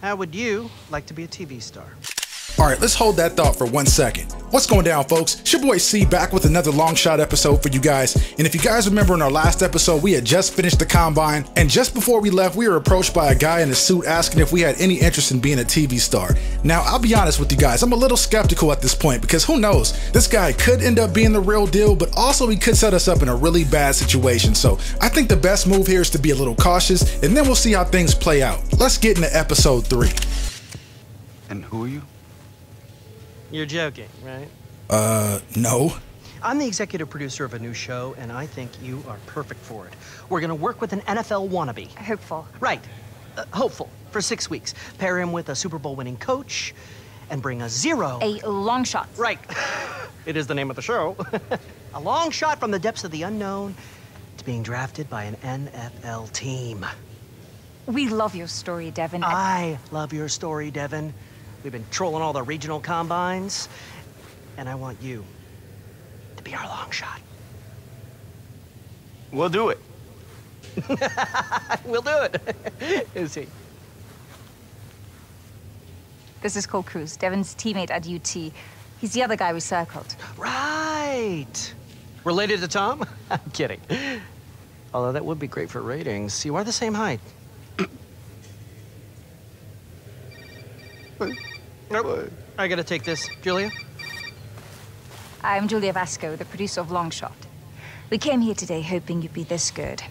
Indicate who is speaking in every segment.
Speaker 1: How would you like to be a TV star?
Speaker 2: All right, let's hold that thought for 1 second. What's going down, folks? It's your boy C back with another long shot episode for you guys. And if you guys remember in our last episode, we had just finished the combine. And just before we left, we were approached by a guy in a suit asking if we had any interest in being a TV star. Now, I'll be honest with you guys, I'm a little skeptical at this point because who knows? This guy could end up being the real deal, but also he could set us up in a really bad situation. So I think the best move here is to be a little cautious, and then we'll see how things play out. Let's get into episode 3.
Speaker 3: And who are you?
Speaker 1: You're joking, right?
Speaker 2: No.
Speaker 1: I'm the executive producer of a new show, and I think you are perfect for it. We're gonna work with an NFL wannabe.
Speaker 4: Hopeful.
Speaker 1: Right. Hopeful. For 6 weeks. Pair him with a Super Bowl winning coach, and bring a zero.
Speaker 4: A long shot.
Speaker 1: Right. It is the name of the show. A long shot from the depths of the unknown to being drafted by an NFL team.
Speaker 4: We love your story, Devin.
Speaker 1: I love your story, Devin. We've been trolling all the regional combines, and I want you to be our long shot.
Speaker 3: We'll do it.
Speaker 1: We'll do it. Is he?
Speaker 4: This is Colt Cruise, Devin's teammate at UT. He's the other guy we circled.
Speaker 1: Right. Related to Tom? I'm kidding. Although that would be great for ratings. You are the same height. Nope. I gotta take this. Julia?
Speaker 4: I'm Julia Vasco, the producer of Longshot. We came here today hoping you'd be this good.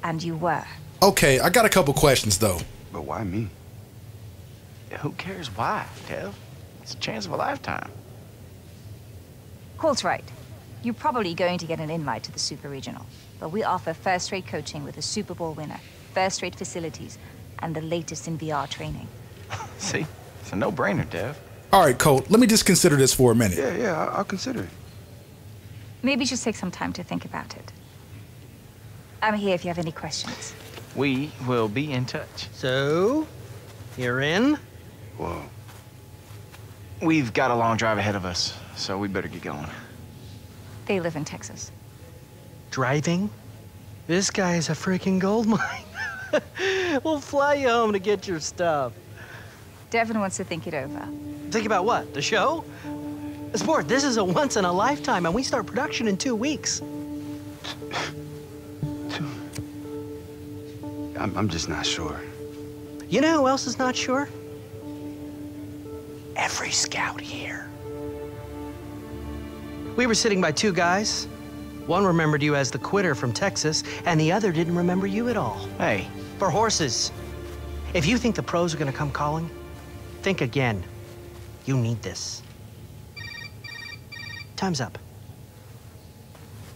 Speaker 4: And you were.
Speaker 2: Okay, I got a couple questions though.
Speaker 3: But why me? Yeah, who cares why, Dev? It's a chance of a lifetime.
Speaker 4: Colt's right. You're probably going to get an invite to the Super Regional. But we offer first-rate coaching with a Super Bowl winner, first-rate facilities, and the latest in VR training.
Speaker 3: See? It's a no-brainer, Dev.
Speaker 2: All right, Colt, let me just consider this for a minute.
Speaker 3: Yeah, I'll consider it.
Speaker 4: Maybe just take some time to think about it. I'm here if you have any questions.
Speaker 3: We will be in touch.
Speaker 1: So, you're in?
Speaker 3: Whoa. We've got a long drive ahead of us, so we better get going.
Speaker 4: They live in Texas.
Speaker 1: Driving? This guy is a freaking gold mine. We'll fly you home to get your stuff.
Speaker 4: Devin wants to think it over.
Speaker 1: Think about what? The show? Sport, this is a once in a lifetime, and we start production in 2 weeks.
Speaker 3: I'm just not sure.
Speaker 1: You know who else is not sure? Every scout here. We were sitting by 2 guys. One remembered you as the quitter from Texas, and the other didn't remember you at all.
Speaker 3: Hey.
Speaker 1: For horses. If you think the pros are gonna come calling, think again. You need this. Time's up.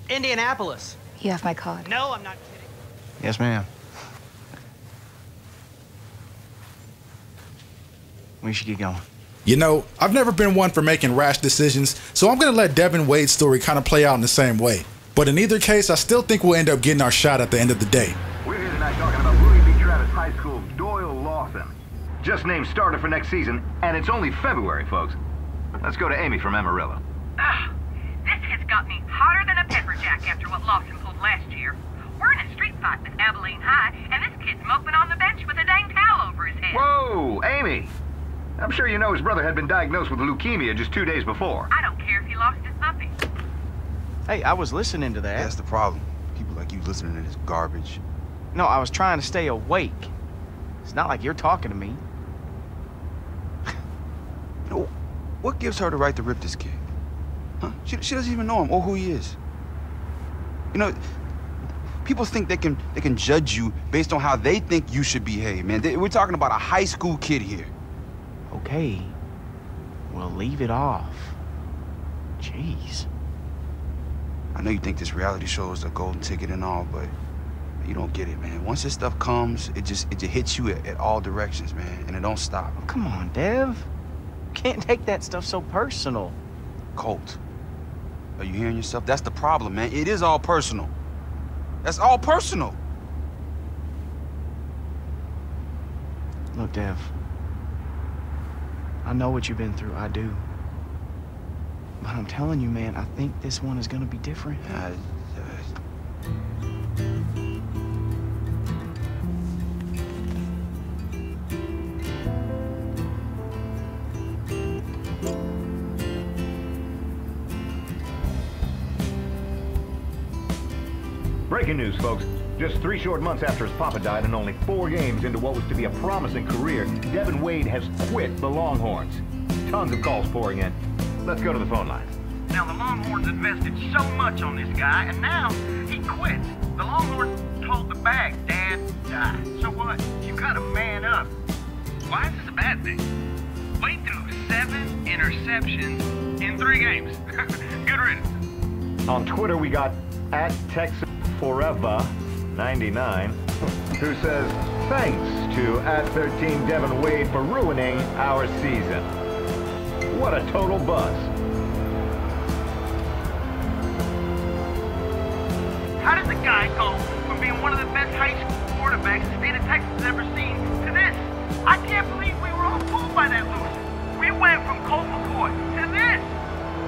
Speaker 1: Indianapolis.
Speaker 4: You have my card.
Speaker 1: No, I'm not kidding.
Speaker 3: Yes, ma'am. We should get going.
Speaker 2: You know, I've never been one for making rash decisions, so I'm gonna let Devin Wade's story kind of play out in the same way. But in either case, I still think we'll end up getting our shot at the end of the day.
Speaker 5: We're here tonight talking about William B. Travis High School Doyle Lawson. Just named starter for next season, and it's only February, folks. Let's go to Amy from Amarillo.
Speaker 6: This has got me hotter than a pepper jack after what Lawson pulled last year. We're in a street fight with Abilene High, and this kid's moping on the bench with a dang towel over his head.
Speaker 5: Whoa, Amy! I'm sure you know his brother had been diagnosed with leukemia just 2 days before.
Speaker 6: I don't care if he lost his puppy.
Speaker 3: Hey, I was listening to that.
Speaker 7: That's the problem. People like you listening to this garbage.
Speaker 3: No, I was trying to stay awake. It's not like you're talking to me.
Speaker 7: You know, what gives her the right to rip this kid? Huh? She doesn't even know him or who he is. You know, people think they can judge you based on how they think you should behave, man. We're talking about a high school kid here.
Speaker 3: Okay. We'll leave it off. Jeez.
Speaker 7: I know you think this reality show is a golden ticket and all, but you don't get it, man. Once this stuff comes, it just hits you at all directions, man, and it don't stop.
Speaker 3: Oh, come on, Dev. You can't take that stuff so personal.
Speaker 7: Colt, are you hearing yourself? That's the problem, man. It is all personal. That's all personal.
Speaker 3: Look, Dev. I know what you've been through, I do. But I'm telling you, man, I think this one is gonna be different.
Speaker 5: Breaking news, folks. Just 3 short months after his papa died and only 4 games into what was to be a promising career, Devin Wade has quit the Longhorns. Tons of calls pouring in. Let's go to the phone lines.
Speaker 8: Now, the Longhorns invested so much on this guy, and now he quits. The Longhorns told the bag, Dad, die. So what? You gotta man up. Why is this a bad thing? Wade threw 7 interceptions in 3 games. Good riddance.
Speaker 5: On Twitter, we got @TexasForever99, who says, thanks to @13 Devin Wade for ruining our season. What a total buzz.
Speaker 8: How did the guy go from being one of the best high school quarterbacks the state of Texas has ever seen to this? I can't believe we were all fooled by that loser. We went from Colt McCoy to this.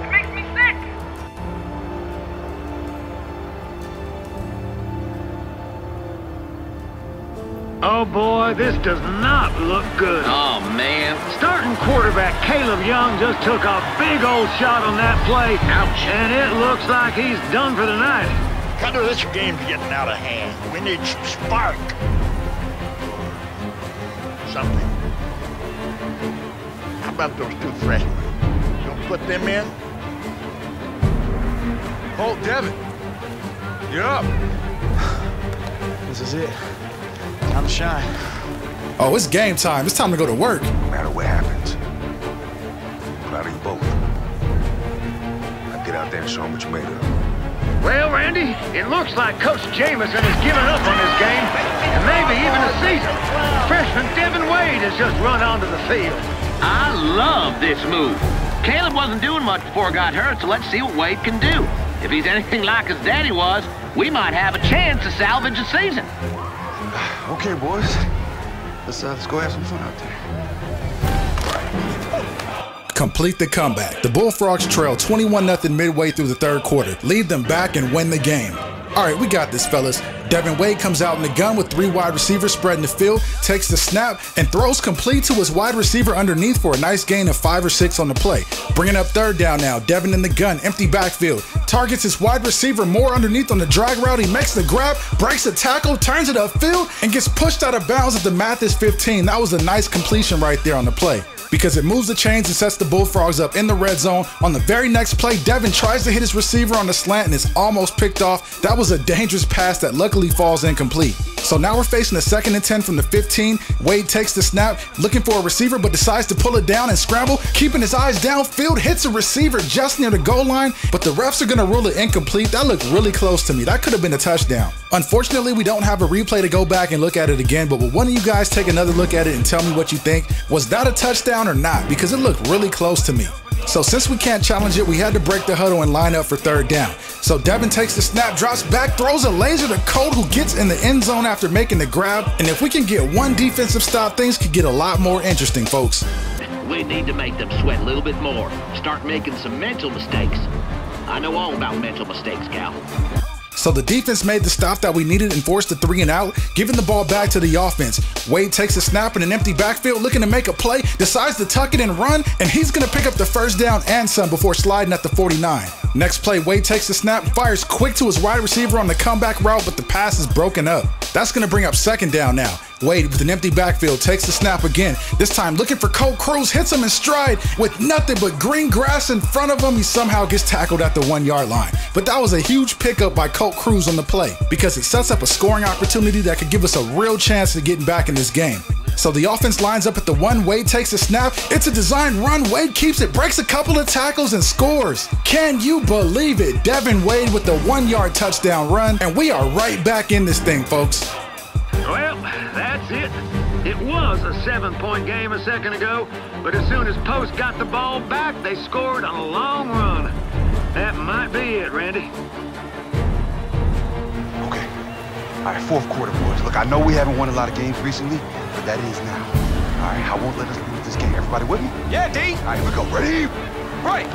Speaker 8: It makes me sick.
Speaker 9: Oh boy, this does not look good.
Speaker 10: Oh man.
Speaker 9: Starting quarterback Caleb Young just took a big old shot on that play.
Speaker 10: Ouch.
Speaker 9: And it looks like he's done for the night.
Speaker 11: Kind of this game's getting out of hand. We need some spark. Something. How about those 2 freshmen? You gonna put them in?
Speaker 12: Colt, Devin. You're up.
Speaker 3: This is it. Time to shine.
Speaker 2: Oh, it's game time. It's time to go to work.
Speaker 12: No matter what happens, I'm proud of you both. Now get out there and show them what you made of.
Speaker 9: Well, Randy, it looks like Coach Jameson has given up on this game, and maybe even the season. Freshman Devin Wade has just run onto the field.
Speaker 10: I love this move. Caleb wasn't doing much before he got hurt, so let's see what Wade can do. If he's anything like his daddy was, we might have a chance to salvage the season.
Speaker 7: Okay, boys. Let's go have some fun out there.
Speaker 2: Complete the comeback. The Bullfrogs trail 21-0 midway through the 3rd quarter. Lead them back and win the game. All right, we got this, fellas. Devin Wade comes out in the gun with 3 wide receivers spreading the field, takes the snap, and throws complete to his wide receiver underneath for a nice gain of 5 or 6 on the play. Bringing up 3rd down now. Devin in the gun, empty backfield. Targets his wide receiver more underneath on the drag route. He makes the grab, breaks a tackle, turns it upfield, and gets pushed out of bounds at the Mathis 15. That was a nice completion right there on the play, because it moves the chains and sets the Bullfrogs up in the red zone. On the very next play, Devin tries to hit his receiver on the slant and is almost picked off. That was a dangerous pass that luckily falls incomplete. So now we're facing a 2nd and 10 from the 15. Wade takes the snap, looking for a receiver, but decides to pull it down and scramble, keeping his eyes downfield, hits a receiver just near the goal line, but the refs are gonna rule it incomplete. That looked really close to me. That could have been a touchdown. Unfortunately, we don't have a replay to go back and look at it again, but will one of you guys take another look at it and tell me what you think? Was that a touchdown or not? Because it looked really close to me. So since we can't challenge it, we had to break the huddle and line up for 3rd down. So Devin takes the snap, drops back, throws a laser to Colt, who gets in the end zone after making the grab. And if we can get 1 defensive stop, things could get a lot more interesting, folks.
Speaker 10: We need to make them sweat a little bit more. Start making some mental mistakes. I know all about mental mistakes, Cal.
Speaker 2: So the defense made the stop that we needed and forced the 3 and out, giving the ball back to the offense. Wade takes a snap in an empty backfield, looking to make a play, decides to tuck it and run, and he's gonna pick up the 1st down and some before sliding at the 49. Next play, Wade takes the snap, fires quick to his wide receiver on the comeback route, but the pass is broken up. That's gonna bring up 2nd down now. Wade with an empty backfield takes the snap again, this time looking for Colt Cruise, hits him in stride with nothing but green grass in front of him. He somehow gets tackled at the 1-yard line. But that was a huge pickup by Colt Cruise on the play, because it sets up a scoring opportunity that could give us a real chance of getting back in this game. So the offense lines up at the 1, Wade takes a snap, it's a design run, Wade keeps it, breaks a couple of tackles and scores. Can you believe it? Devin Wade with the 1-yard touchdown run, and we are right back in this thing, folks.
Speaker 9: Well, that's it. It was a 7-point game a second ago, but as soon as Post got the ball back, they scored on a long run. That might be it, Randy.
Speaker 7: Okay. All right, 4th quarter, boys. Look, I know we haven't won a lot of games recently, but that is now. All right, I won't let us lose this game. Everybody with me?
Speaker 8: Yeah, D.
Speaker 7: All right, here we go. Ready?
Speaker 8: Right.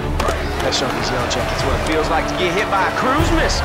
Speaker 8: That Shoney's yell check is what it feels like to get hit by a cruise missile.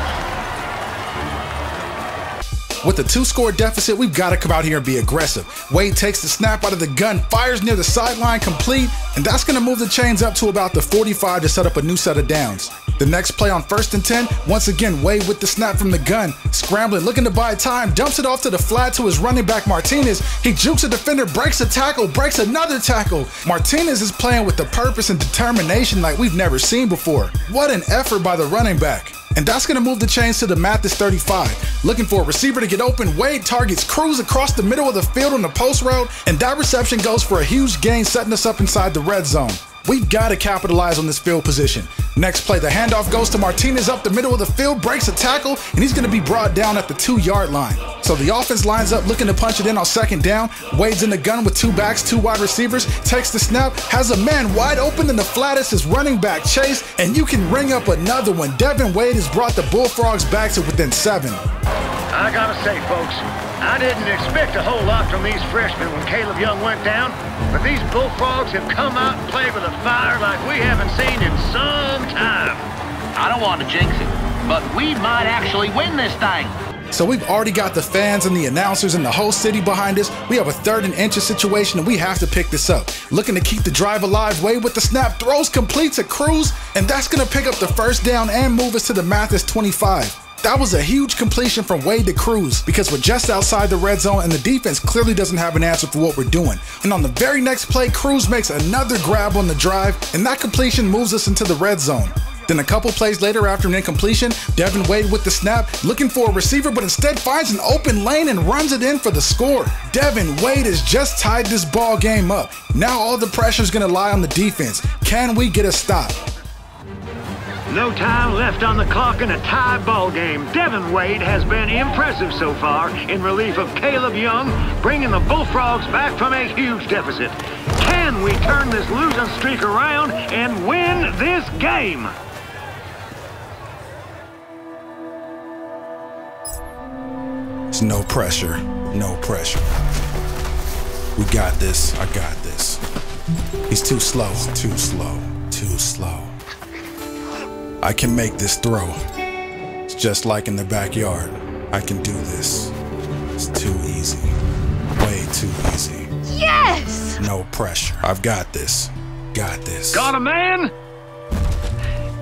Speaker 2: With the 2-score deficit, we've got to come out here and be aggressive. Wade takes the snap out of the gun, fires near the sideline complete, and that's going to move the chains up to about the 45 to set up a new set of downs. The next play on 1st and 10, once again Wade with the snap from the gun, scrambling, looking to buy time, dumps it off to the flat to his running back Martinez. He jukes a defender, breaks a tackle, breaks another tackle. Martinez is playing with the purpose and determination like we've never seen before. What an effort by the running back. And that's going to move the chains to the Mathis 35. Looking for a receiver to get open, Wade targets Cruise across the middle of the field on the post route, and that reception goes for a huge gain, setting us up inside the red zone. We've got to capitalize on this field position. Next play, the handoff goes to Martinez up the middle of the field, breaks a tackle, and he's going to be brought down at the 2-yard line. So the offense lines up looking to punch it in on 2nd down. Wade's in the gun with 2 backs, 2 wide receivers, takes the snap, has a man wide open in the flat as his running back Chase, and you can ring up another one. Devin Wade has brought the Bullfrogs back to within 7.
Speaker 9: I gotta say, folks, I didn't expect a whole lot from these freshmen when Caleb Young went down, but these Bullfrogs have come out and played with a fire like we haven't seen in some time.
Speaker 10: I don't want to jinx it, but we might actually win this thing.
Speaker 2: So we've already got the fans and the announcers and the whole city behind us. We have a 3rd and inches situation, and we have to pick this up. Looking to keep the drive alive, Wade with the snap, throws complete to Cruise, and that's going to pick up the 1st down and move us to the Mathis 25. That was a huge completion from Wade to Cruise because we're just outside the red zone and the defense clearly doesn't have an answer for what we're doing. And on the very next play, Cruise makes another grab on the drive, and that completion moves us into the red zone. Then a couple plays later after an incompletion, Devin Wade with the snap, looking for a receiver, but instead finds an open lane and runs it in for the score. Devin Wade has just tied this ball game up. Now all the pressure is going to lie on the defense. Can we get a stop?
Speaker 9: No time left on the clock in a tie ball game. Devin Wade has been impressive so far in relief of Caleb Young, bringing the Bullfrogs back from a huge deficit. Can we turn this losing streak around and win this game?
Speaker 2: There's no pressure, no pressure. We got this, I got this. He's too slow, too slow, too slow. I can make this throw. It's just like in the backyard. I can do this. It's too easy. Way too easy.
Speaker 4: Yes!
Speaker 2: No pressure. I've got this. Got this.
Speaker 9: Got a man?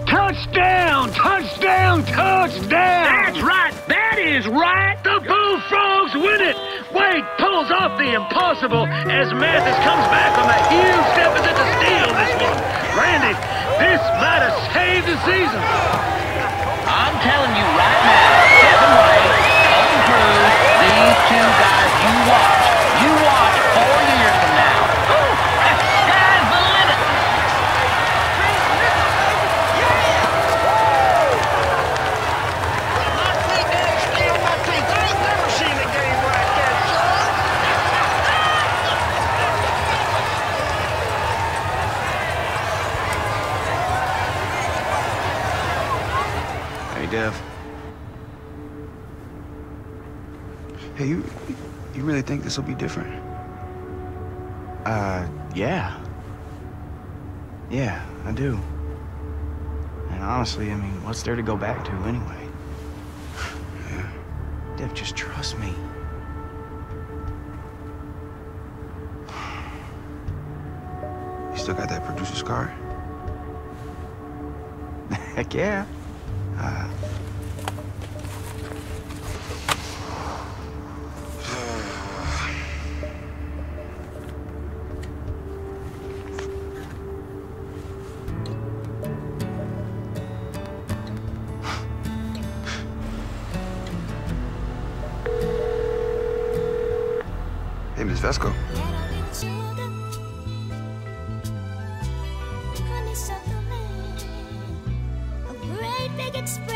Speaker 9: Touchdown! Touchdown! Touchdown! That's right! That is right! The Bullfrogs win it! Wade pulls off the impossible as Mathis comes back from a huge deficit to steal this one. Randy, this might have saved the season.
Speaker 10: I'm telling you right now, Devin Wade, Colt Cruise, these 2 guys, you watch 4 years from now. Ooh, sky's the limit.
Speaker 7: Hey, Dev. Hey, you really think this will be different?
Speaker 3: Yeah. Yeah, I do. And honestly, I mean, what's there to go back to anyway?
Speaker 7: Yeah.
Speaker 3: Dev, just trust me.
Speaker 7: You still got that producer's card?
Speaker 3: Heck yeah.
Speaker 7: Hey, Miss Vesco.
Speaker 13: A great big express.